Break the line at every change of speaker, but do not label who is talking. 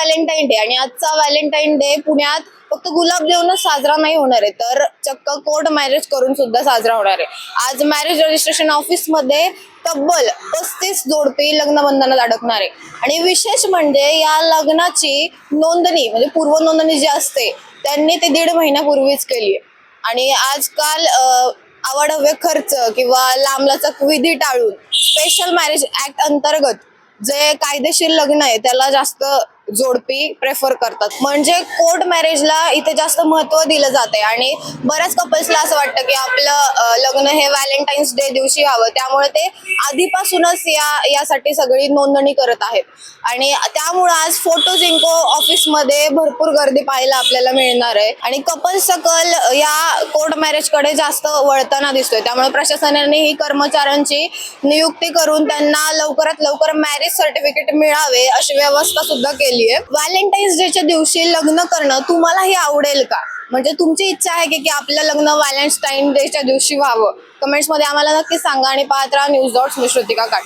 Valentine day आणि आजचा Valentine day पुण्यात फक्त गुलाब देऊनच साजरा नाही होणार आहे, तर चक्क कोर्ट मॅरेज करून सुद्धा साजरा होणार आहे. आज मॅरेज रजिस्ट्रेशन ऑफिस मध्ये तब्बल 35 जोडपी लग्नबंधनात अडकणार आहे. आणि विशेष म्हणजे या लग्नाची नोंदणी म्हणजे पूर्व नोंदणी जी असते त्यांनी ते 1.5 महिन्यापूर्वीच केली आहे. आणि आजकाल अवाढव्य खर्च किंवा लांबलचक विधी टाळून स्पेशल मॅरेज ऍक्ट अंतर्गत जे कायदेशीर लग्न आहे त्याला जास्त जोडपी प्रेफर करतात. म्हणजे कोर्ट मॅरेजला इथे जास्त महत्त्व दिलं जाते. आणि बऱ्याच कपल्सला असं वाटतं की आपलं लग्न हे व्हॅलेंटाईन्स डे दिवशी व्हावं, त्यामुळे ते आधीपासूनच यासाठी सगळी नोंदणी करत आहेत. आणि त्यामुळे आज फोटो जिंको ऑफिस मध्ये भरपूर गर्दी पाहायला आपल्याला मिळणार आहे. आणि कपल्सचा कल या कोर्ट मॅरेज कडे जास्त वळताना दिसतोय. त्यामुळे प्रशासनाने ही कर्मचाऱ्यांची नियुक्ती करून त्यांना लवकरात लवकर मॅरेज सर्टिफिकेट मिळावे अशी व्यवस्था सुद्धा केली आहे. व्हॅलेंटाईन्स डेच्या दिवशी लग्न करणं तुम्हालाही आवडेल का? म्हणजे तुमची इच्छा आहे की आपलं लग्न व्हॅलेंटाईन डेच्या दिवशी व्हावं? कमेंट्स मध्ये आम्हाला नक्की सांगा आणि पाहत राहा न्यूज डॉट्स मी श्रुतिका काट.